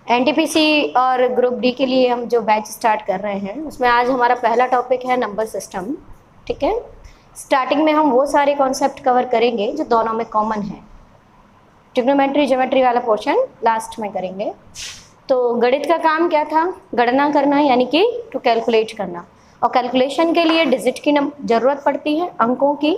NTPC और group D के लिए हम जो बैच स्टार्ट कर रहे हैं उसमें आज हमारा पहला टॉपिक है नंबर सिस्टम। ठीक है, स्टार्टिंग में हम वो सारे कॉन्सेप्ट कवर करेंगे जो दोनों में कॉमन है। ट्रिग्नोमेट्री ज्योमेट्री वाला पोर्शन लास्ट में करेंगे। तो गणित का काम क्या था? गणना करना, यानी कि टू कैलकुलेट करना। और कैलकुलेशन के लिए डिजिट की जरूरत पड़ती है, अंकों की,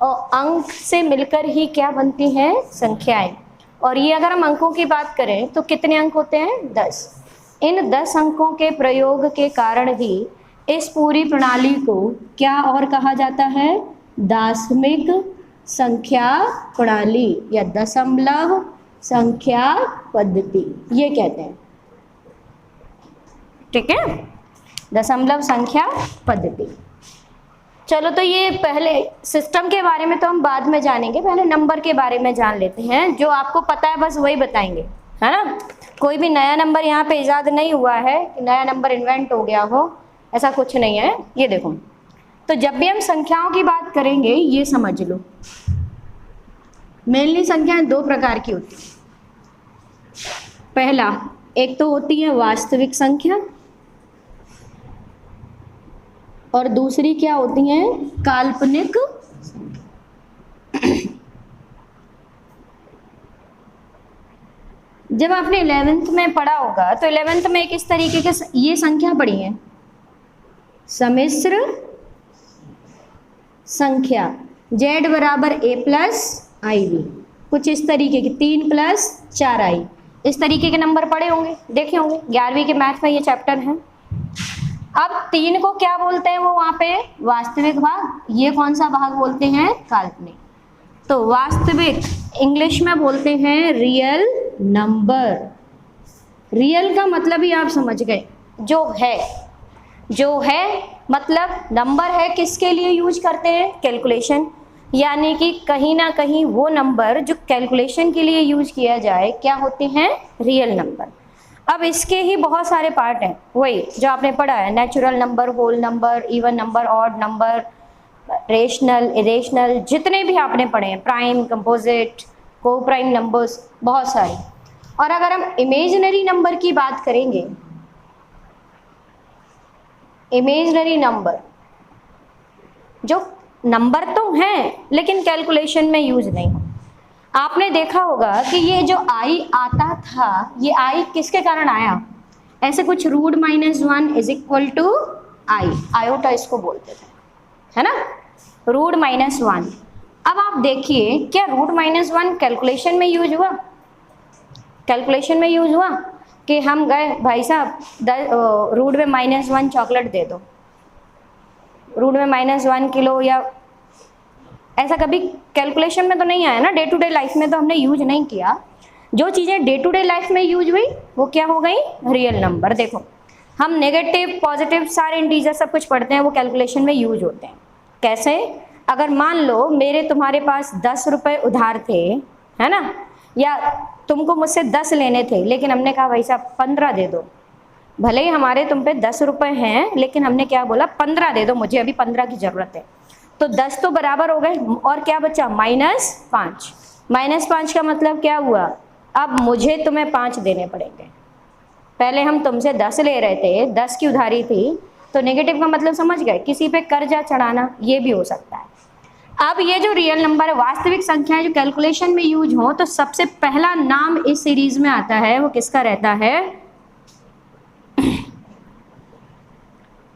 और अंक से मिलकर ही क्या बनती हैं? संख्याएं। और ये अगर हम अंकों की बात करें तो कितने अंक होते हैं? 10। इन 10 अंकों के प्रयोग के कारण ही इस पूरी प्रणाली को क्या और कहा जाता है? दशमिक संख्या प्रणाली या दशमलव संख्या पद्धति, ये कहते हैं। ठीक है, दशमलव संख्या पद्धति। चलो, तो ये पहले सिस्टम के बारे में तो हम बाद में जानेंगे, पहले नंबर के बारे में जान लेते हैं। जो आपको पता है बस वही बताएंगे, है ना। कोई भी नया नंबर यहाँ पे इजाद नहीं हुआ है कि नया नंबर इन्वेंट हो गया हो, ऐसा कुछ नहीं है। ये देखो, तो जब भी हम संख्याओं की बात करेंगे ये समझ लो, मेनली संख्याएं दो प्रकार की होती हैं। पहला, एक तो होती है वास्तविक संख्या, और दूसरी क्या होती हैं? काल्पनिक। जब आपने 11th में पढ़ा होगा तो 11th में एक इस तरीके के ये संख्या पढ़ी है, सम्मिश्र संख्या, z बराबर a प्लस आई वी, कुछ इस तरीके की 3 प्लस 4i, इस तरीके के नंबर पढ़े होंगे, देखे होंगे। 11वीं के मैथ में ये चैप्टर है। अब 3 को क्या बोलते हैं? वो वहां पे वास्तविक भाग, ये कौन सा भाग बोलते हैं? काल्पनिक। तो वास्तविक इंग्लिश में बोलते हैं रियल नंबर। रियल का मतलब ही आप समझ गए, जो है। जो है मतलब नंबर है, किसके लिए यूज करते हैं? कैलकुलेशन, यानी कि कहीं ना कहीं वो नंबर जो कैलकुलेशन के लिए यूज किया जाए क्या होते हैं? Real number. अब इसके ही बहुत सारे पार्ट हैं, वही जो आपने पढ़ा है, natural number, whole number, even number, odd number, rational, irrational, जितने भी आपने पढ़े हैं, prime, composite, co prime numbers, बहुत सारे। और अगर हम इमेजिनरी नंबर की बात करेंगे, इमेजिनरी नंबर जो नंबर तो हैं लेकिन कैलकुलेशन में यूज नहीं हो। आपने देखा होगा कि ये जो आई आता था, ये आई किसके कारण आया? ऐसे कुछ root -1 is equal to i, iota इसको बोलते थे, है ना, रूट -1। अब आप देखिए, क्या रूट -1 कैलकुलेशन में यूज हुआ? कैलकुलेशन में यूज हुआ कि हम गए, भाई साहब रूट में -1 चॉकलेट दे दो, रूट में -1 किलो, या ऐसा कभी कैलकुलेशन में तो नहीं आया ना। डे टू डे लाइफ में तो हमने यूज नहीं किया। जो चीज़ें डे टू डे लाइफ में यूज हुई वो क्या हो गई? Real number. देखो, हम नेगेटिव, पॉजिटिव, सारे इंटीजर सब कुछ पढ़ते हैं, वो कैलकुलेशन में यूज होते हैं। कैसे? अगर मान लो मेरे तुम्हारे पास 10 रुपये उधार थे, है ना, या तुमको मुझसे 10 लेने थे, लेकिन हमने कहा भाई साहब 15 दे दो। भले ही हमारे तुम पे 10 रुपये हैं, लेकिन हमने क्या बोला? 15 दे दो, मुझे अभी 15 की ज़रूरत है। तो 10 तो बराबर हो गए, और क्या बचा? -5। -5 का मतलब क्या हुआ? अब मुझे तुम्हें 5 देने पड़ेंगे। पहले हम तुमसे 10 ले रहे थे, 10 की उधारी थी, तो नेगेटिव का मतलब समझ गए, किसी पे कर्जा चढ़ाना, ये भी हो सकता है। अब ये जो रियल नंबर है, वास्तविक संख्याएं जो कैलकुलेशन में यूज हो, तो सबसे पहला नाम इस सीरीज में आता है, वो किसका रहता है?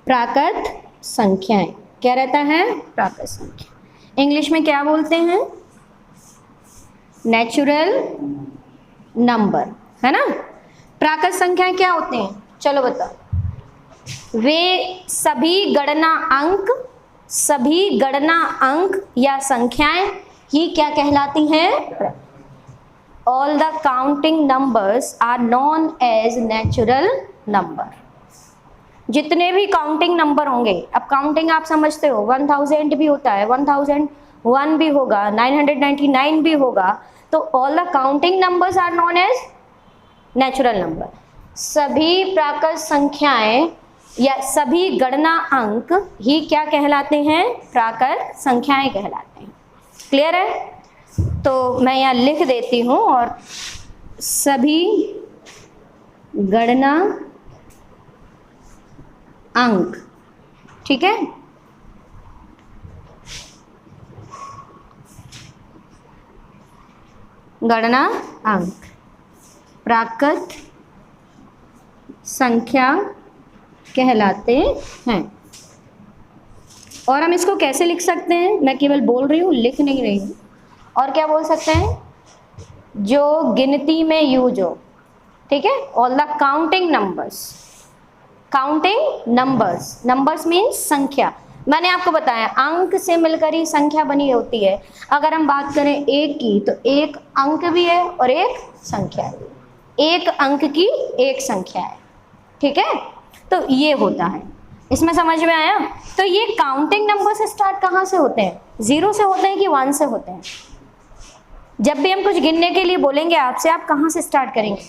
प्राकृत संख्याएं। क्या रहता है? प्राकृत संख्या। इंग्लिश में क्या बोलते हैं? नेचुरल नंबर, है ना। प्राकृत संख्याएं क्या होते हैं? चलो बताओ। वे सभी गणना अंक या संख्याएं ही क्या कहलाती हैं? All the counting numbers are known as natural number. जितने भी काउंटिंग नंबर होंगे, अब काउंटिंग आप समझते हो, 1000 भी होता है, 1001 भी होगा, 999 भी होगा, तो all the counting numbers are known as natural number. सभी प्राकृत संख्याएं या सभी गणना अंक ही क्या कहलाते हैं? प्राकृत संख्याएं कहलाते हैं। क्लियर है? तो मैं यहाँ लिख देती हूँ, और सभी गणना अंक, ठीक है। गणना अंक प्राकृत संख्या कहलाते हैं। और हम इसको कैसे लिख सकते हैं, मैं केवल बोल रही हूँ, लिख नहीं रही हूँ। और क्या बोल सकते हैं, जो गिनती में यूज हो, ठीक है। All the counting numbers, counting numbers, numbers means संख्या। मैंने आपको बताया अंक से मिलकर ही संख्या बनी होती है। अगर हम बात करें एक की, तो एक अंक भी है और एक संख्या है, एक अंक की एक संख्या है, ठीक है। तो ये होता है, इसमें समझ में आया। तो ये काउंटिंग नंबर से स्टार्ट कहाँ से होते हैं, 0 से होते हैं कि 1 से होते हैं। जब भी हम कुछ गिनने के लिए बोलेंगे आपसे, आप कहाँ से स्टार्ट करेंगे।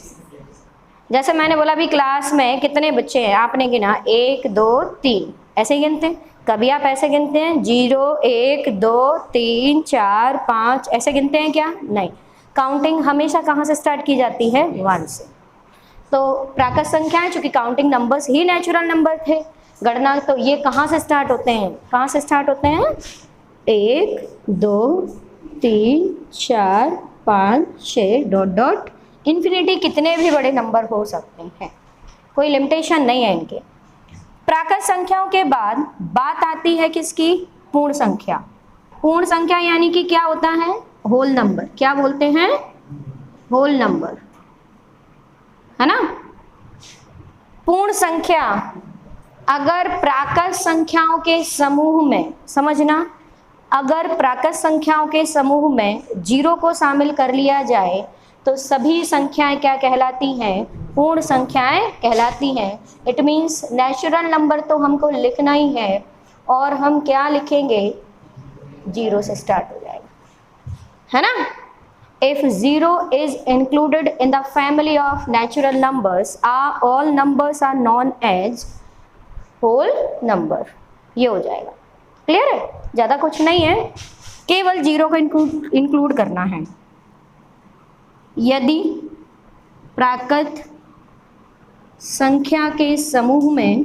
जैसे मैंने बोला अभी क्लास में कितने बच्चे हैं, आपने गिना 1 2 3, ऐसे ही गिनते हैं। कभी आप ऐसे गिनते हैं 0 1 2 3 4 5, ऐसे गिनते हैं क्या, नहीं। काउंटिंग हमेशा कहाँ से स्टार्ट की जाती है, 1 से। तो प्राकृत संख्याएं चूंकि काउंटिंग नंबर्स ही नेचुरल नंबर थे, गणना तो ये कहाँ से स्टार्ट होते हैं, कहाँ से स्टार्ट होते हैं, 1 2 3 4 5 6 डॉट डॉट इन्फिनिटी, कितने भी बड़े नंबर हो सकते हैं, कोई लिमिटेशन नहीं है इनके। प्राकृत संख्याओं के बाद बात आती है किसकी, पूर्ण संख्या। पूर्ण संख्या यानी कि क्या होता है, होल नंबर। क्या बोलते हैं, होल नंबर, है ना। पूर्ण संख्या अगर प्राकृत संख्याओं के समूह में, समझना, अगर प्राकृत संख्याओं के समूह में 0 को शामिल कर लिया जाए तो सभी संख्याएं क्या कहलाती हैं, पूर्ण संख्याएं कहलाती हैं। इट मीन्स नेचुरल नंबर तो हमको लिखना ही है, और हम क्या लिखेंगे, 0 से स्टार्ट हो जाएगा, है ना। If 0 is included in the family of natural numbers, all numbers are known as whole number। ये हो जाएगा, क्लियर है। ज़्यादा कुछ नहीं है, केवल 0 को इंक्लूड करना है। यदि प्राकृत संख्या के समूह में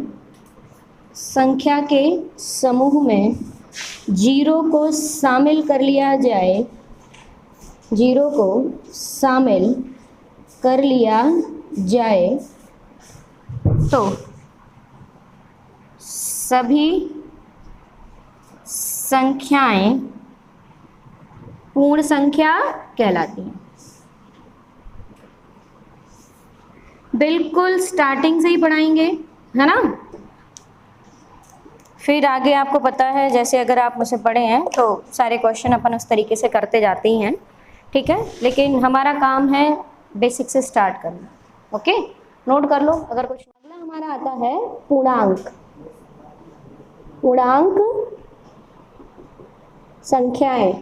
0 को शामिल कर लिया जाए, 0 को शामिल कर लिया जाए तो सभी संख्याएं पूर्ण संख्या कहलाती हैं। बिल्कुल स्टार्टिंग से ही पढ़ाएंगे, है ना। फिर आगे आपको पता है, जैसे अगर आप मुझसे पढ़े हैं तो सारे क्वेश्चन अपन उस तरीके से करते जाते ही हैं, ठीक है। लेकिन हमारा काम है बेसिक से स्टार्ट करना, ओके। नोट कर लो अगर कुछ। अगला हमारा आता है पूर्णांक। पूर्णांक संख्याएं,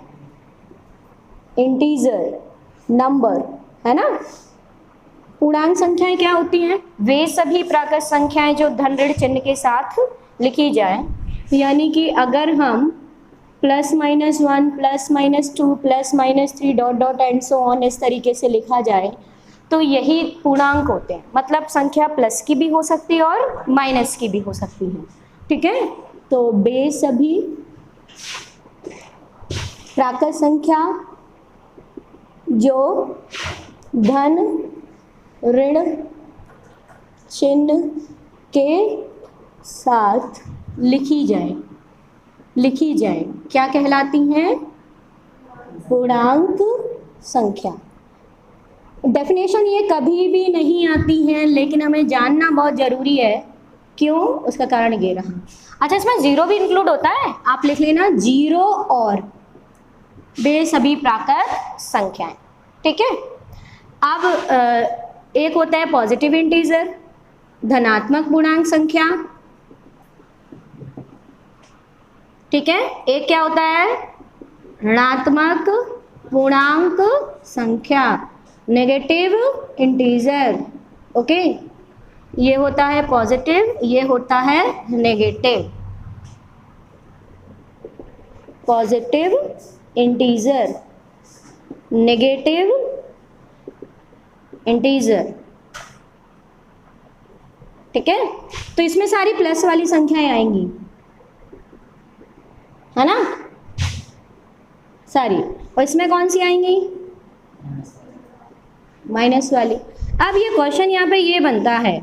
इंटीजर, नंबर, है ना। पूर्णांक संख्याएं क्या होती हैं, वे सभी प्राकृत संख्याएं जो धन ऋण चिन्ह के साथ लिखी जाए। यानी कि अगर हम +-1 +-2 +-3 dot dot and so on इस तरीके से लिखा जाए तो यही पूर्णांक होते हैं। मतलब संख्या प्लस की भी हो सकती है और माइनस की भी हो सकती है, ठीक है। तो वे सभी प्राकृत संख्या जो धन ऋण चिन्ह के साथ लिखी जाए क्या कहलाती हैं, पूर्णांक संख्या। डेफिनेशन ये कभी भी नहीं आती है, लेकिन हमें जानना बहुत ज़रूरी है। क्यों, उसका कारण ये रहा। अच्छा, इसमें 0 भी इंक्लूड होता है, आप लिख लेना 0 और वे सभी प्राकृत संख्याएं, ठीक है। अब एक होता है पॉजिटिव इंटीजर, धनात्मक पूर्णांक संख्या, ठीक है। एक क्या होता है, ऋणात्मक पूर्णांक संख्या, नेगेटिव इंटीजर, ओके। ये होता है पॉजिटिव, ये होता है negative. Positive integer, negative integer. ठीक है, तो इसमें सारी प्लस वाली संख्याएं आएंगी, है ना, सारी। और इसमें कौन सी आएंगी? माइनस वाली। अब ये क्वेश्चन यहाँ पे ये बनता है,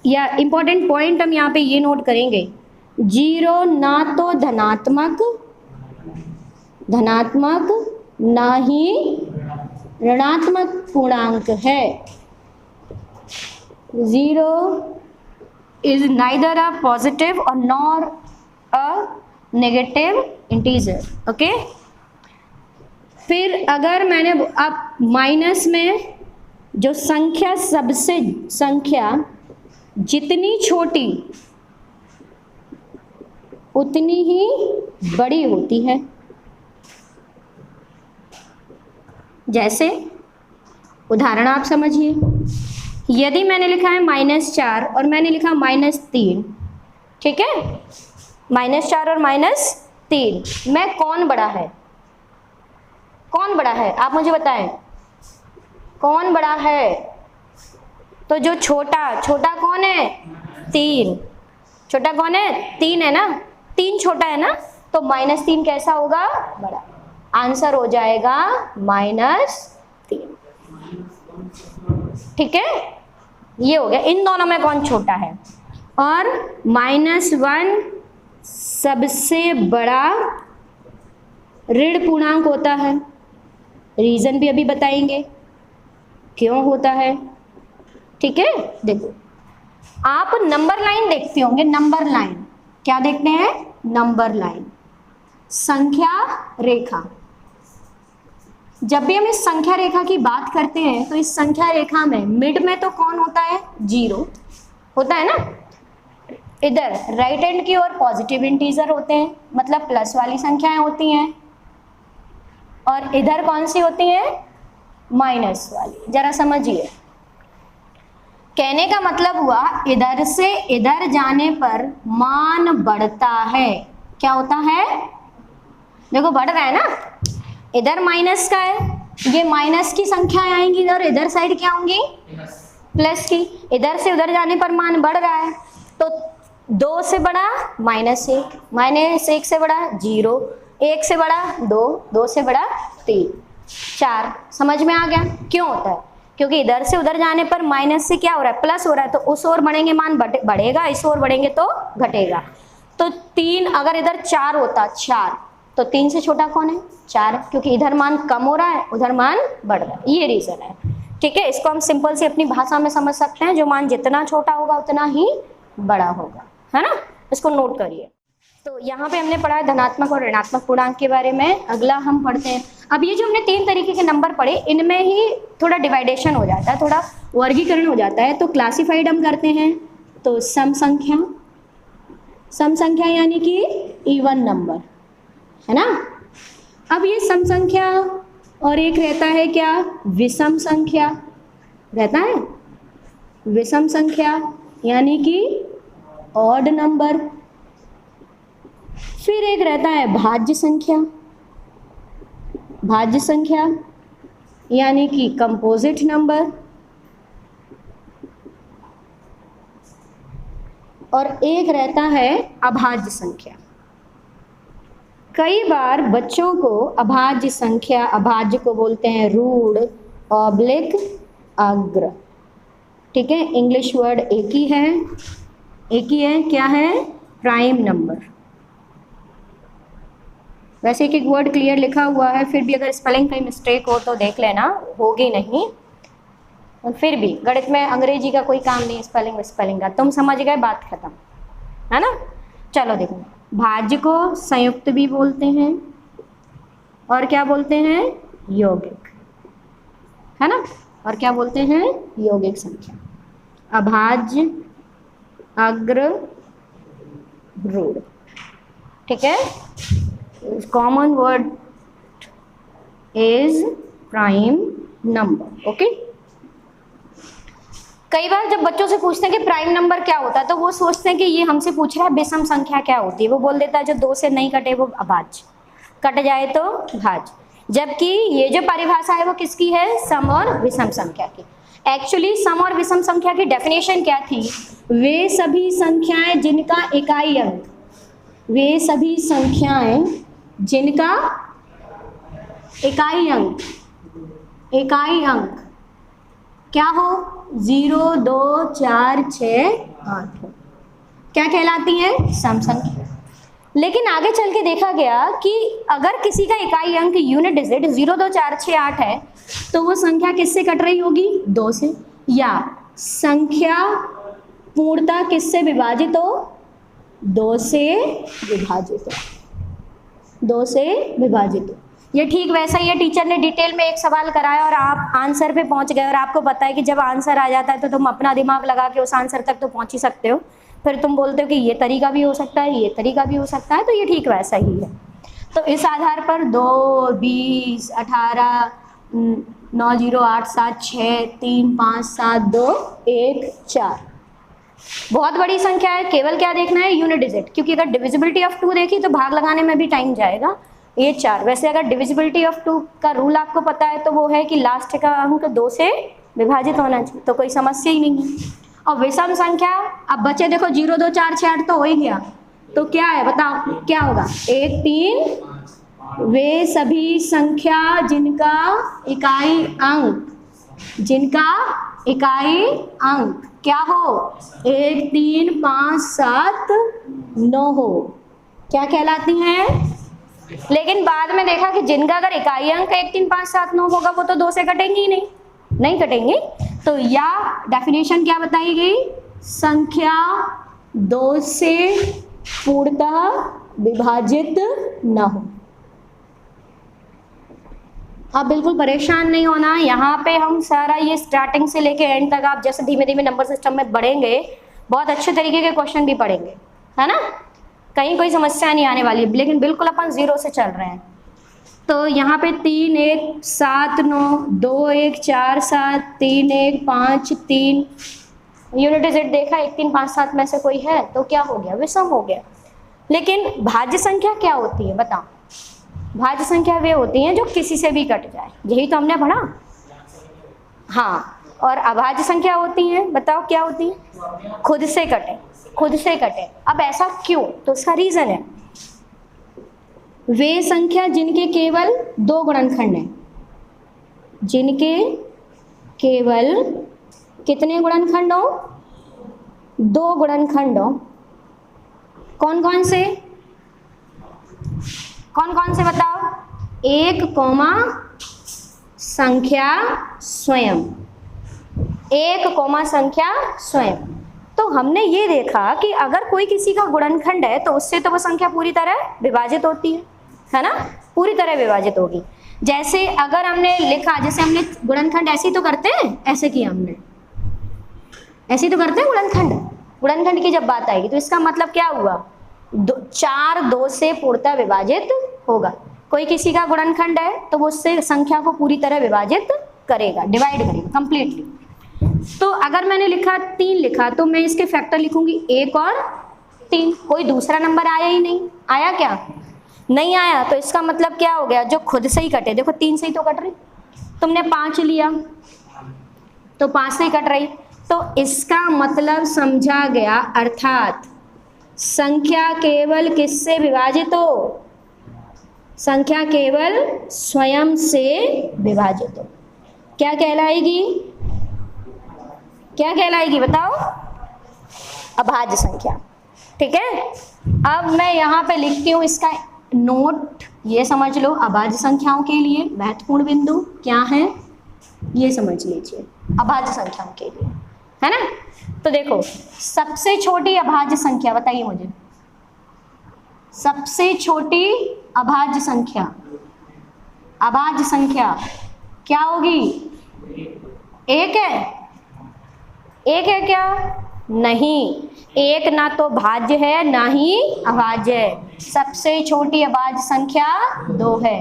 या इंपॉर्टेंट पॉइंट हम यहाँ पे ये नोट करेंगे, जीरो ना तो धनात्मक ना ही ऋणात्मक पूर्णांक है। Zero is neither a positive और nor a negative integer. Okay, फिर अगर मैंने अब माइनस में जो संख्या जितनी छोटी उतनी ही बड़ी होती है। जैसे उदाहरण आप समझिए, यदि मैंने लिखा है -4 और मैंने लिखा -3, ठीक है, -4 और -3 में कौन बड़ा है? कौन बड़ा है आप मुझे बताएं, कौन बड़ा है? तो जो छोटा कौन है? 3। छोटा कौन है? 3 है ना, 3 छोटा है ना, तो -3 कैसा होगा? बड़ा। आंसर हो जाएगा -3। ठीक है, ये हो गया। इन दोनों में कौन छोटा है? और -1 सबसे बड़ा ऋण पूर्णांक होता है। रीजन भी अभी बताएंगे क्यों होता है। ठीक है, देखो आप नंबर लाइन देखते होंगे। नंबर लाइन क्या देखते हैं? नंबर लाइन, संख्या रेखा। जब भी हम इस संख्या रेखा की बात करते हैं तो इस संख्या रेखा में मिड में तो कौन होता है? 0 होता है ना। इधर राइट हैंड की ओर पॉजिटिव इंटीजर होते हैं, मतलब प्लस वाली संख्याएं होती हैं, और इधर कौन सी होती हैं? माइनस वाली। जरा समझिए, कहने का मतलब हुआ इधर से इधर जाने पर मान बढ़ता है। क्या होता है? देखो बढ़ रहा है ना, इधर माइनस का है, ये माइनस की संख्याएं आएंगी और इधर साइड क्या होंगी? प्लस की। इधर से उधर जाने पर मान बढ़ रहा है, तो 2 से बड़ा -1, -1 से बड़ा 0, 1 से बड़ा 2, 2 से बड़ा 3, 4। समझ में आ गया क्यों होता है? क्योंकि इधर से उधर जाने पर माइनस से क्या हो रहा है? प्लस हो रहा है, तो उस ओर बढ़ेंगे मान बढ़ेगा, इस ओर बढ़ेंगे तो घटेगा। तो 3, अगर इधर 4 होता, 4, तो 3 से छोटा कौन है? 4, क्योंकि इधर मान कम हो रहा है, उधर मान बढ़ रहा है। ये रीजन है। ठीक है, इसको हम सिंपल से अपनी भाषा में समझ सकते हैं, जो मान जितना छोटा होगा उतना ही बड़ा होगा, है ना। इसको नोट करिए। तो यहाँ पे हमने पढ़ा है धनात्मक और ऋणात्मक पूर्णांक के बारे में। अगला हम पढ़ते हैं, अब ये जो हमने 3 तरीके के नंबर पढ़े, इनमें ही थोड़ा डिवाइडेशन हो जाता है, थोड़ा वर्गीकरण हो जाता है। तो क्लासिफाइड हम करते हैं, तो सम संख्या यानी कि इवन नंबर, है ना। अब ये सम संख्या और एक रहता है क्या? विषम संख्या रहता है। विषम संख्या यानी कि ऑड नंबर। फिर एक रहता है भाज्य संख्या यानी कि कंपोजिट नंबर। और एक रहता है अभाज्य संख्या। कई बार बच्चों को अभाज्य संख्या, अभाज्य को बोलते हैं रूढ़ ऑब्लिक अग्र। ठीक है, इंग्लिश वर्ड एक ही है, क्या है? Prime number. वैसे एक वर्ड क्लियर लिखा हुआ है, फिर भी अगर स्पेलिंग कहीं मिस्टेक हो तो देख लेना, होगी नहीं। और फिर भी गणित में अंग्रेजी का कोई काम नहीं, स्पेलिंग का। तुम समझ गए, बात खत्म, है ना। चलो देखो, भाज्य को संयुक्त भी बोलते हैं और क्या बोलते हैं? यौगिक, है ना। और क्या बोलते हैं? यौगिक संख्या। अभाज्य, अग्र, रूढ़। ठीक है, common word is prime number. Okay, कई बार जब बच्चों से पूछते हैं कि प्राइम नंबर क्या होता है, तो वो सोचते हैं कि ये हमसे पूछ रहा है विषम संख्या क्या होती है। वो बोल देता है जो 2 से नहीं कटे वो अभाज्य, कट जाए तो भाज्य। जबकि ये जो परिभाषा है वो किसकी है? सम और विषम संख्या की। एक्चुअली सम और विषम संख्या की डेफिनेशन क्या थी? वे सभी संख्याएं जिनका इकाई अंक, वे सभी संख्याएं जिनका इकाई अंक क्या हो? 0, 2, 4, 6, 8 हो, क्या कहलाती है? सम संख्या। लेकिन आगे चल के देखा गया कि अगर किसी का इकाई अंक यूनिट डिजिट 0, 2, 4, 6, 8 है तो वो संख्या किससे कट रही होगी? 2 से। या संख्या पूर्णतः किससे विभाजित हो? 2 से विभाजित हो, 2 से विभाजित हो। ये ठीक वैसा ही है, टीचर ने डिटेल में एक सवाल कराया और आप आंसर पे पहुंच गए और आपको पता है कि जब आंसर आ जाता है तो तुम अपना दिमाग लगा के उस आंसर तक तो पहुंच ही सकते हो, फिर तुम बोलते हो कि ये तरीका भी हो सकता है, ये तरीका भी हो सकता है, तो ये ठीक वैसा ही है। तो इस आधार पर 2, 20, 18, 9, 0, 8, 7, 6, 3, 5, 7, 2, 1, 4 बहुत बड़ी संख्या है। केवल क्या देखना है? यूनिट डिजिट, क्योंकि अगर डिविजिबिलिटी ऑफ 2 देखी तो भाग लगाने में भी टाइम जाएगा। ये 4। वैसे अगर डिविजिबिलिटी ऑफ 2 का रूल आपको पता है तो वो है कि लास्ट का अंक 2 से विभाजित होना चाहिए, तो कोई समस्या ही नहीं है। और विषम संख्या, अब बचे देखो 0, 2, 4, 6, 8 तो हो ही गया, तो क्या है बताओ क्या होगा? 1, 3 वे सभी संख्या जिनका इकाई अंक क्या हो? 1, 3, 5, 7, 9 हो, क्या कहलाती हैं? लेकिन बाद में देखा कि जिनका अगर इकाई अंक 1, 3, 5, 7, 9 होगा वो तो 2 से कटेंगी ही नहीं कटेंगी। तो या डेफिनेशन क्या बताई गई? संख्या 2 से पूर्णतः विभाजित न हो। आप बिल्कुल परेशान नहीं होना, यहाँ पे हम सारा ये स्टार्टिंग से लेके एंड तक आप जैसे धीमे धीमे नंबर सिस्टम में बढ़ेंगे बहुत अच्छे तरीके के क्वेश्चन भी पढ़ेंगे, है ना? कहीं कोई समस्या नहीं आने वाली, लेकिन बिल्कुल अपन 0 से चल रहे हैं। तो यहाँ पे 3, 1, 7, 9, 2, 1, 4, 7, 3, 1, 5, 3 यूनिट डिजिट देखा, 1, 3, 5, 7 में से कोई है तो क्या हो गया? विषम हो गया। लेकिन भाज्य संख्या क्या होती है बताओ? भाज्य संख्या वे होती हैं जो किसी से भी कट जाए, यही तो हमने पढ़ा। हाँ, और अभाज्य संख्या होती हैं, बताओ क्या होती है? खुद से कटे। अब ऐसा क्यों? तो उसका रीजन है, वे संख्या जिनके केवल 2 गुणनखंड हैं, जिनके केवल कितने गुणनखंड हो? 2 गुणनखंड हो। कौन कौन से बताओ? 1, संख्या स्वयं, 1, संख्या स्वयं। तो हमने ये देखा कि अगर कोई किसी का गुणनखंड है तो उससे तो वो संख्या पूरी तरह विभाजित होती है ना? पूरी तरह विभाजित होगी। जैसे अगर हमने लिखा, जैसे हमने गुणनखंड ऐसे ही तो करते हैं, ऐसे किया हमने, ऐसे ही तो करते हैं गुणनखंड की जब बात आएगी तो इसका मतलब क्या हुआ? 4 2 से पूर्णतः विभाजित होगा। कोई किसी का गुणनखंड है तो वो उससे संख्या को पूरी तरह विभाजित करेगा, डिवाइड करेगा कंप्लीटली। तो अगर मैंने लिखा 3 लिखा तो मैं इसके फैक्टर लिखूंगी 1 और 3, कोई दूसरा नंबर आया ही नहीं। आया क्या? नहीं आया। तो इसका मतलब क्या हो गया? जो खुद से ही कटे, देखो 3 से ही तो कट रही, तुमने 5 लिया तो 5 से ही कट रही, तो इसका मतलब समझा गया, अर्थात संख्या केवल किससे विभाजित हो? संख्या केवल स्वयं से विभाजित हो। क्या कहलाएगी? क्या कहलाएगी बताओ? अभाज्य संख्या। ठीक है, अब मैं यहाँ पे लिखती हूँ इसका नोट, ये समझ लो अभाज्य संख्याओं के लिए महत्वपूर्ण बिंदु क्या है ये समझ लीजिए अभाज्य संख्याओं के लिए, है ना? तो देखो, सबसे छोटी अभाज्य संख्या बताइए मुझे, सबसे छोटी अभाज्य संख्या क्या होगी? 1 है? 1 है क्या? नहीं, 1 ना तो भाज्य है ना ही अभाज्य है। सबसे छोटी अभाज्य संख्या 2 है।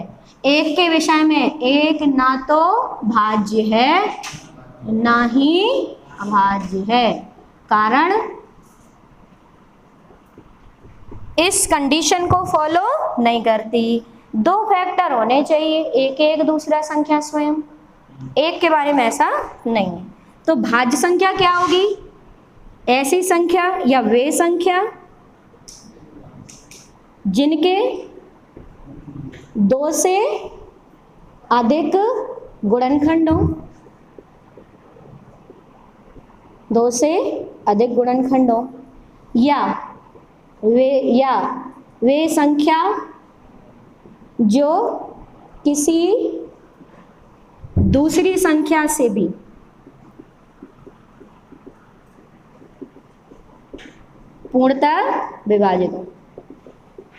1 के विषय में 1 ना तो भाज्य है ना ही अभाज्य है, कारण इस कंडीशन को फॉलो नहीं करती। 2 फैक्टर होने चाहिए, 1 1 दूसरा संख्या स्वयं। 1 के बारे में ऐसा नहीं है। तो भाज्य संख्या क्या होगी? ऐसी संख्या या वे संख्या जिनके 2 से अधिक गुणनखंड हो, 2 से अधिक गुणनखंड हो, या वे संख्या जो किसी दूसरी संख्या से भी पूर्णतः विभाजित हो,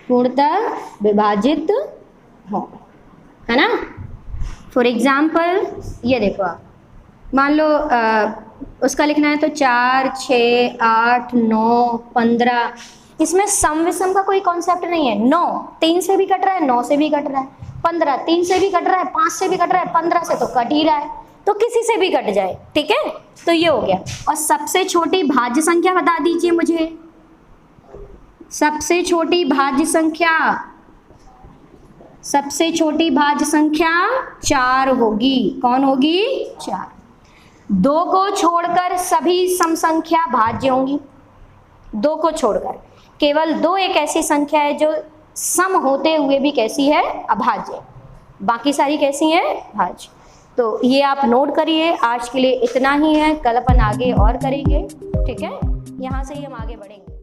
पूर्णतः विभाजित हो, है ना। फॉर एग्जाम्पल ये देखो, आप मान लो उसका लिखना है तो 4, 6, 8, 9, 15, इसमें सम विषम का कोई कॉन्सेप्ट नहीं है। 9 3 से भी कट रहा है, 9 से भी कट रहा है, 15 3 से भी कट रहा है, 5 से भी कट रहा है, 15 से तो कट ही रहा है, तो किसी से भी कट जाए, ठीक है। तो ये हो गया। और सबसे छोटी भाज्य संख्या बता दीजिए मुझे, सबसे छोटी भाज्य संख्या, सबसे छोटी भाज्य संख्या 4 होगी। कौन होगी? 4। 2 को छोड़कर सभी सम संख्या भाज्य होंगी। 2 को छोड़कर केवल 2 एक ऐसी संख्या है जो सम होते हुए भी कैसी है? अभाज्य। बाकी सारी कैसी हैं? भाज्य। तो ये आप नोट करिए। आज के लिए इतना ही है, कल अपन आगे और करेंगे, ठीक है। यहाँ से ही हम आगे बढ़ेंगे।